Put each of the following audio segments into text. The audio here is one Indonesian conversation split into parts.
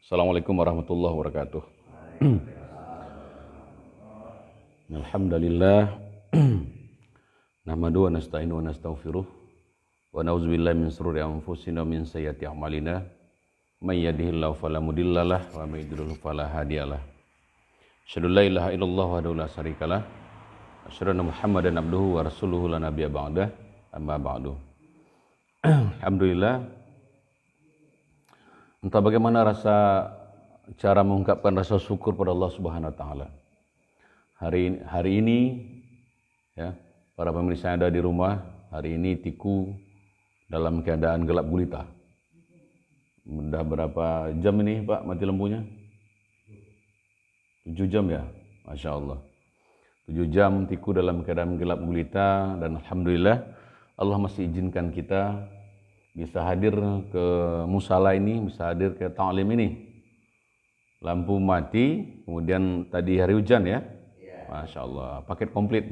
Assalamualaikum warahmatullahi wabarakatuh. Alhamdulillah nahmaduhu wa nasta'inu wa nastaghfiruh wa na'udzubillahi min shururi anfusina wa min sayyiati a'malina may yahdihillahu fala mudhillalah wa may yudhlil fala hadiyalah. Asyhadu an la ilaha illallah wahdahu la syarikalah wa asyhadu anna Muhammadan abduhu wa rasuluhu la nabiyya ba'dah amma ba'du. Alhamdulillah, entah bagaimana cara mengungkapkan rasa syukur pada Allah Subhanahu wa taala. Hari ini ya, para pemirsa yang ada di rumah, hari ini Tiku dalam keadaan gelap gulita. Sudah berapa jam ini Pak mati lampunya? 7 jam ya, Masya Allah. 7 jam Tiku dalam keadaan gelap gulita, dan Alhamdulillah Allah masih izinkan kita bisa hadir ke musala ini, bisa hadir ke ta'lim ini. Lampu mati, kemudian tadi hari hujan ya, Masya Allah, paket komplit.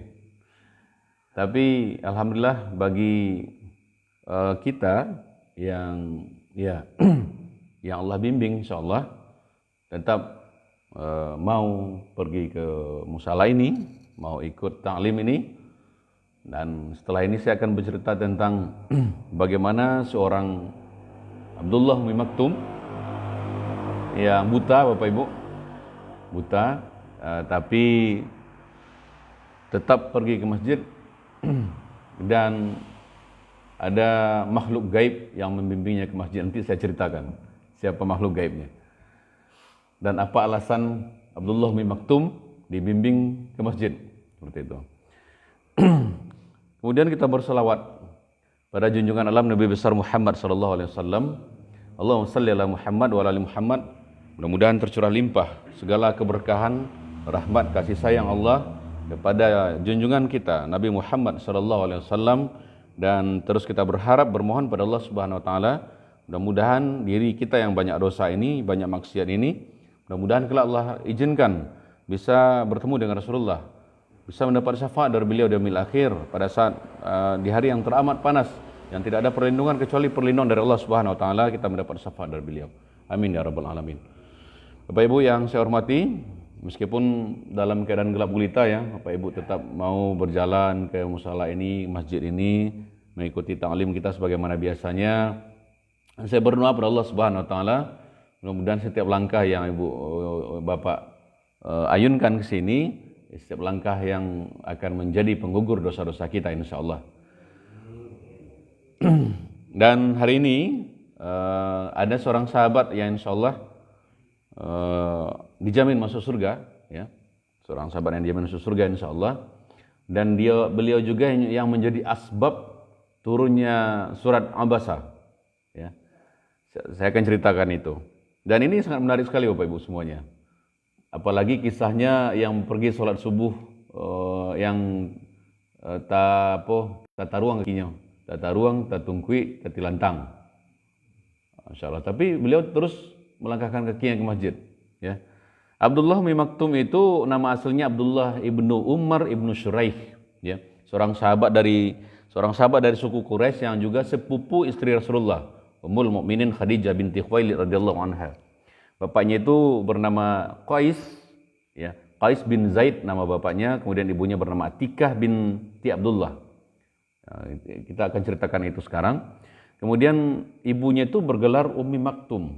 Tapi Alhamdulillah bagi kita yang yang Allah bimbing, insya Allah tetap mau pergi ke musala ini, mau ikut ta'lim ini. Dan setelah ini saya akan bercerita tentang bagaimana seorang Abdullah Umi Maktum yang buta, Bapak Ibu, buta, tapi tetap pergi ke masjid dan ada makhluk gaib yang membimbingnya ke masjid. Nanti saya ceritakan siapa makhluk gaibnya dan apa alasan Abdullah Umi Maktum dibimbing ke masjid seperti itu. Kemudian kita berselawat pada junjungan alam Nabi besar Muhammad sallallahu alaihi wasallam. Allahumma shalli ala Muhammad wa ala ali Muhammad. Mudah-mudahan tercurah limpah segala keberkahan, rahmat, kasih sayang Allah kepada junjungan kita Nabi Muhammad sallallahu alaihi wasallam, dan terus kita berharap bermohon pada Allah Subhanahu wa taala, mudah-mudahan diri kita yang banyak dosa ini, banyak maksiat ini, mudah-mudahan kelak Allah izinkan bisa bertemu dengan Rasulullah, bisa mendapat syafaat dari beliau di yaumil akhir pada saat di hari yang teramat panas, yang tidak ada perlindungan kecuali perlindungan dari Allah Subhanahu wa taala, kita mendapat syafaat dari beliau. Amin ya rabbal alamin. Bapak Ibu yang saya hormati, meskipun dalam keadaan gelap gulita ya, Bapak Ibu tetap mau berjalan ke musala ini, masjid ini, mengikuti ta'lim kita sebagaimana biasanya. Saya berdoa pada Allah Subhanahu wa taala, mudah-mudahan setiap langkah yang Ibu Bapak ayunkan ke sini, setiap langkah yang akan menjadi penggugur dosa-dosa kita insyaallah. Dan hari ini ada seorang sahabat yang insyaallah dijamin masuk surga ya. Seorang sahabat yang dijamin masuk surga insyaallah. Dan beliau juga yang menjadi asbab turunnya surat Abasa ya. Saya akan ceritakan itu. Dan ini sangat menarik sekali Bapak Ibu semuanya. Apalagi kisahnya yang pergi sholat subuh yang tataruang kakinya, tataruang, tatungkui, tatilantang. Masya Allah. Tapi beliau terus melangkahkan kakinya ke masjid. Ya. Abdullah Umi Maktum itu nama aslinya Abdullah ibnu Umar ibnu Syuraih. Ya. Seorang sahabat dari suku Quraisy yang juga sepupu istri Rasulullah, Ummul Mukminin Khadijah binti Khuwailid radhiyallahu anha. Bapaknya itu bernama Qais, ya, Qais bin Zaid nama bapaknya, kemudian ibunya bernama Atikah binti Abdullah. Kita akan ceritakan itu sekarang. Kemudian ibunya itu bergelar Ummi Maktum.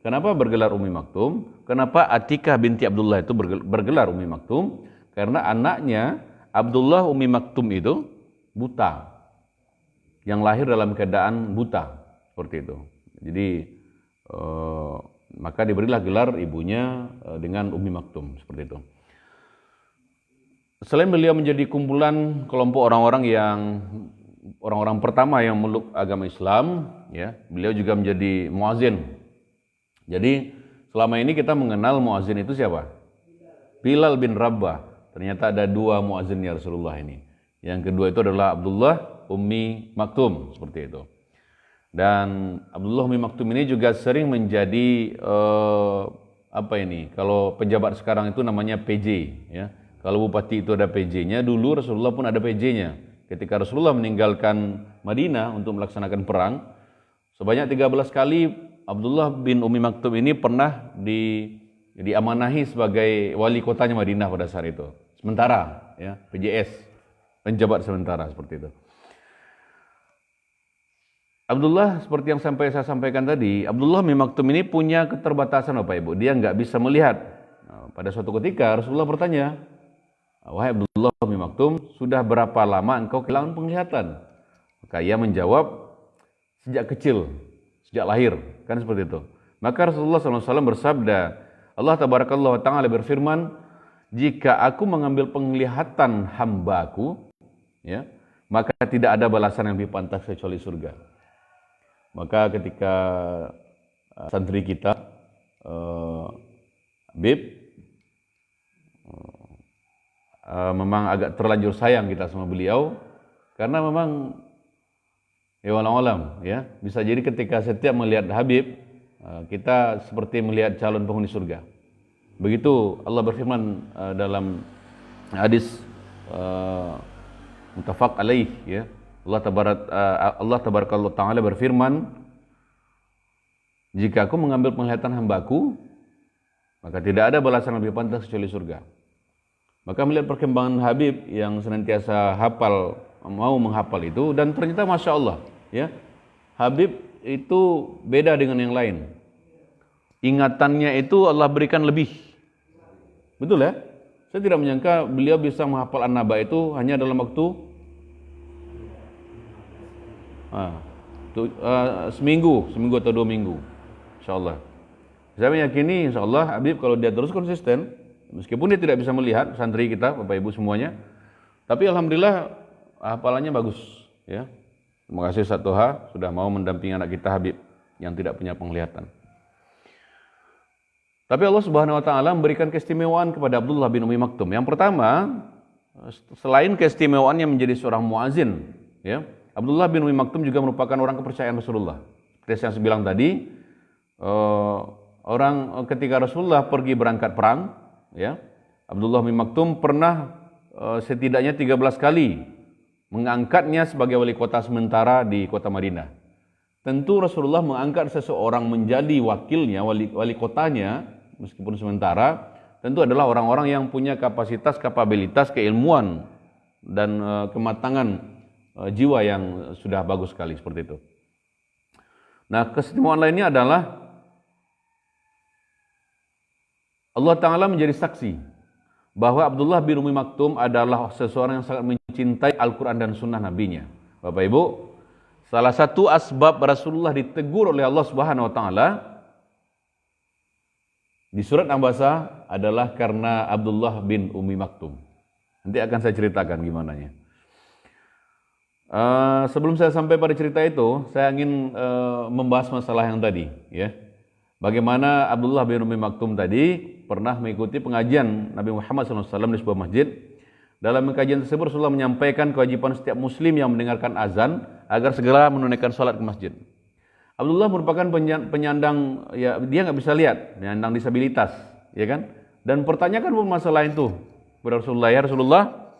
Kenapa bergelar Ummi Maktum? Kenapa Atikah binti Abdullah itu bergelar Ummi Maktum? Karena anaknya Abdullah Ummi Maktum itu buta, yang lahir dalam keadaan buta, seperti itu. Jadi maka diberilah gelar ibunya dengan Ummi Maktum, seperti itu. Selain beliau menjadi kumpulan kelompok orang-orang pertama yang memeluk agama Islam, ya, beliau juga menjadi muazin. Jadi selama ini kita mengenal muazin itu siapa? Bilal bin Rabah. Ternyata ada 2 muazinnya Rasulullah ini. Yang kedua itu adalah Abdullah Ummi Maktum, seperti itu. Dan Abdullah Umi Maktum ini juga sering menjadi kalau pejabat sekarang itu namanya PJ ya. Kalau bupati itu ada PJ-nya, dulu Rasulullah pun ada PJ-nya. Ketika Rasulullah meninggalkan Madinah untuk melaksanakan perang, sebanyak 13 kali Abdullah bin Umi Maktum ini pernah diamanahi sebagai wali kotanya Madinah pada saat itu. Sementara, ya, PJS, penjabat sementara seperti itu. Abdullah, seperti yang saya sampaikan tadi, Abdullah bin Maktum ini punya keterbatasan Bapak Ibu. Dia nggak bisa melihat. Nah, pada suatu ketika Rasulullah bertanya, wahai Abdullah bin Maktum, sudah berapa lama engkau kehilangan penglihatan? Maka ia menjawab, sejak kecil, sejak lahir, kan seperti itu. Maka Rasulullah SAW bersabda, Allah Tabarakallah wa Ta'ala berfirman, jika aku mengambil penglihatan hambaku, ya, maka tidak ada balasan yang lebih pantas kecuali surga. Maka ketika santri kita, Habib, memang agak terlanjur sayang kita sama beliau, karena memang ya walau-alam, ya, bisa jadi ketika setiap melihat Habib, kita seperti melihat calon penghuni surga. Begitu Allah berfirman dalam hadis muttafaq alaih, ya. Allah Tabarakallah Ta'ala berfirman, jika aku mengambil penglihatan hambaku, maka tidak ada balasan lebih pantas kecuali surga. Maka melihat perkembangan Habib yang senantiasa mau menghafal itu, dan ternyata Masya Allah, ya, Habib itu beda dengan yang lain. Ingatannya itu Allah berikan lebih. Betul ya? Saya tidak menyangka beliau bisa menghafal An-Naba itu hanya dalam waktu seminggu atau 2 minggu, insyaallah. Saya meyakini insyaallah Habib kalau dia terus konsisten, meskipun dia tidak bisa melihat, santri kita, Bapak Ibu semuanya, tapi alhamdulillah hafalannya bagus, ya. Terima kasih Ustaz Toha sudah mau mendampingi anak kita Habib yang tidak punya penglihatan. Tapi Allah Subhanahu wa Ta'ala memberikan keistimewaan kepada Abdullah bin Umi Maktum. Yang pertama, selain keistimewaannya menjadi seorang muazin, ya, Abdullah bin Umi Maktum juga merupakan orang kepercayaan Rasulullah. Seperti yang saya bilang tadi, orang ketika Rasulullah pergi berangkat perang, ya, Abdullah bin Maktum pernah setidaknya 13 kali mengangkatnya sebagai wali kota sementara di kota Madinah. Tentu Rasulullah mengangkat seseorang menjadi wakilnya, wali kotanya, meskipun sementara, tentu adalah orang-orang yang punya kapabilitas, keilmuan, dan kematangan jiwa yang sudah bagus sekali seperti itu. Nah, keistimewaan lainnya adalah Allah Ta'ala menjadi saksi bahwa Abdullah bin Umi Maktum adalah seseorang yang sangat mencintai Al-Quran dan Sunnah Nabi-Nya. Bapak Ibu, salah satu asbab Rasulullah ditegur oleh Allah Subhanahu Wa Ta'ala di surat An-Naba adalah karena Abdullah bin Umi Maktum. Nanti akan saya ceritakan gimananya. Sebelum saya sampai pada cerita itu, saya ingin membahas masalah yang tadi, ya. Bagaimana Abdullah bin Umi Maktum tadi pernah mengikuti pengajian Nabi Muhammad SAW di sebuah masjid. Dalam pengajian tersebut Rasulullah menyampaikan kewajiban setiap muslim yang mendengarkan azan agar segera menunaikan salat ke masjid. Abdullah merupakan penyandang, ya, dia nggak bisa lihat, penyandang disabilitas, ya kan? Dan pertanyakan masalah itu kepada Rasulullah, ya Rasulullah,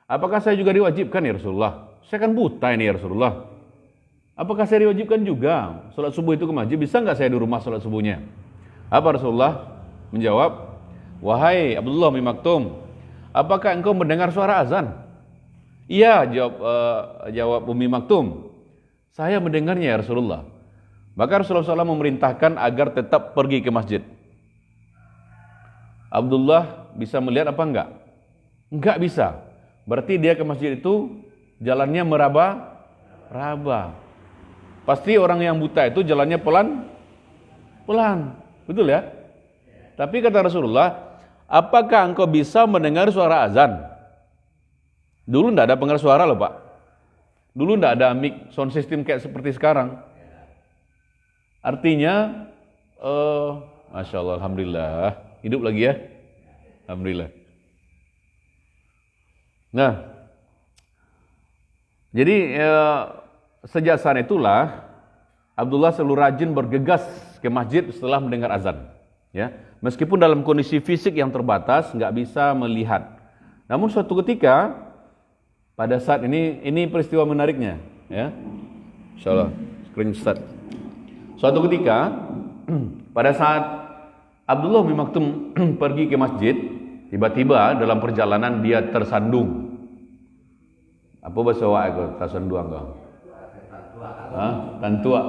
apakah saya juga diwajibkan ya Rasulullah? Saya kan buta ini ya Rasulullah. Apakah saya diwajibkan juga salat subuh itu ke masjid? Bisa nggak saya di rumah salat subuhnya? Apa Rasulullah menjawab, wahai Abdullah bin Maktum, apakah engkau mendengar suara azan? Iya, jawab Umi Maktum, saya mendengarnya ya Rasulullah. Maka Rasulullah SAW memerintahkan agar tetap pergi ke masjid. Abdullah bisa melihat apa enggak? Enggak bisa. Berarti dia ke masjid itu jalannya meraba-raba. Pasti orang yang buta itu jalannya pelan, betul ya? Tapi kata Rasulullah, apakah engkau bisa mendengar suara azan? Dulu tidak ada pengeras suara loh Pak. Dulu tidak ada mic sound system kayak seperti sekarang. Artinya, Masya Allah, Alhamdulillah, hidup lagi ya? Alhamdulillah. Nah, jadi sejak saat itulah Abdullah selalu rajin bergegas ke masjid setelah mendengar azan. Ya, meskipun dalam kondisi fisik yang terbatas, nggak bisa melihat. Namun suatu ketika, pada saat ini peristiwa menariknya, ya, insyaallah, screenshot. Suatu ketika pada saat Abdullah bin Maktum pergi ke masjid, tiba-tiba dalam perjalanan dia tersandung. Apa bahasa awak itu? Tersandung kau? Tantuk.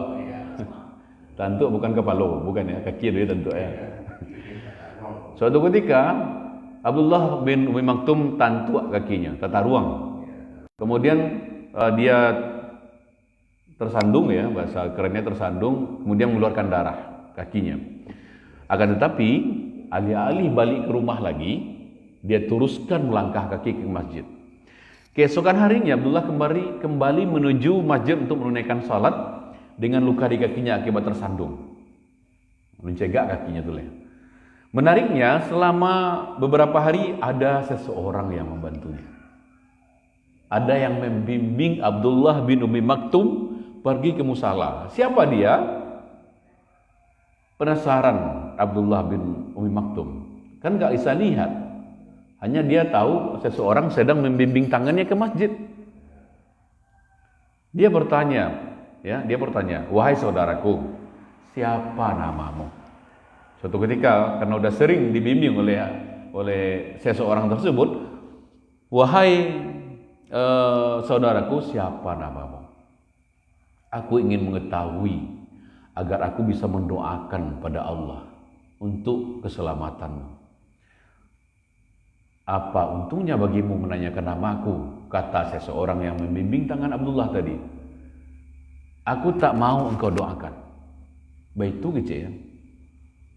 Tantuk bukan kepala, bukan ya, kaki dia tantuk ya. Suatu ketika Abdullah bin Umi Maktum tantuk kakinya, tata ruang. Kemudian dia tersandung ya, bahasa kerennya tersandung, kemudian mengeluarkan darah kakinya. Akan tetapi alih-alih balik ke rumah lagi, dia teruskan melangkah kaki ke masjid. Keesokan harinya Abdullah kembali menuju masjid untuk menunaikan salat dengan luka di kakinya akibat tersandung. Mencegak kakinya tuh ya. Menariknya, selama beberapa hari ada seseorang yang membantunya. Ada yang membimbing Abdullah bin Umi Maktum pergi ke musala. Siapa dia? Penasaran Abdullah bin Umi Maktum. Kan gak bisa lihat. Hanya dia tahu seseorang sedang membimbing tangannya ke masjid. Dia bertanya, "Wahai saudaraku, siapa namamu?" Suatu ketika, karena sudah sering dibimbing oleh seseorang tersebut, "Wahai saudaraku, siapa namamu? Aku ingin mengetahui agar aku bisa mendoakan pada Allah untuk keselamatanmu." "Apa untungnya bagimu menanyakan namaku?" kata seseorang yang membimbing tangan Abdullah tadi. "Aku tak mau engkau doakan." Begitu kecil ya.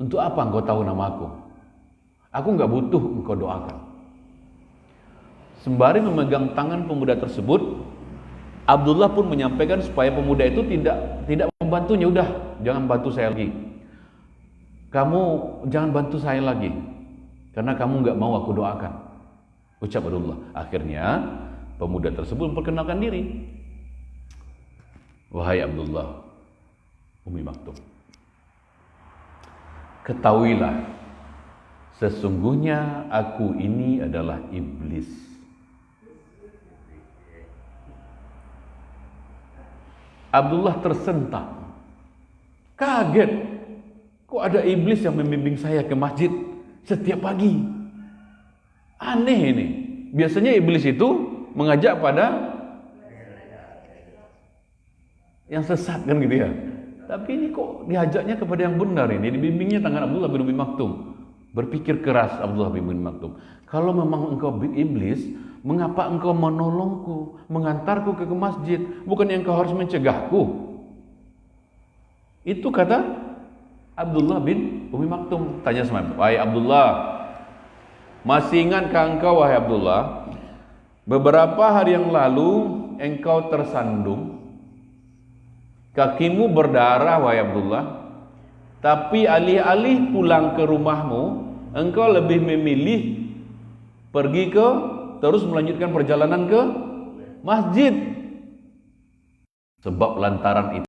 "Untuk apa engkau tahu namaku? Aku enggak butuh engkau doakan." Sembari memegang tangan pemuda tersebut, Abdullah pun menyampaikan supaya pemuda itu tidak membantunya. "Udah, jangan bantu saya lagi. Kamu jangan bantu saya lagi, karena kamu enggak mau aku doakan," ucap Abdullah. Akhirnya pemuda tersebut memperkenalkan diri. "Wahai Abdullah Umi Maktum, ketahuilah, sesungguhnya aku ini adalah iblis." Abdullah tersentak, kaget. Kok ada iblis yang membimbing saya ke masjid setiap pagi? Aneh ini. Biasanya iblis itu mengajak pada yang sesat kan gitu ya. Tapi ini kok diajaknya kepada yang benar ini, dibimbingnya tangan Abdullah bin Umi Maktum. Berpikir keras Abdullah bin Umi Maktum. Kalau memang engkau iblis, mengapa engkau menolongku, mengantarku ke masjid? Bukannya engkau harus mencegahku? Itu kata Abdullah bin Umi Maktum. Tanya sama, "Wahai Abdullah, masih ingatkah engkau, wahai Abdullah, beberapa hari yang lalu engkau tersandung, kakimu berdarah, wahai Abdullah, tapi alih-alih pulang ke rumahmu, engkau lebih memilih pergi terus melanjutkan perjalanan ke masjid. Sebab lantaran itu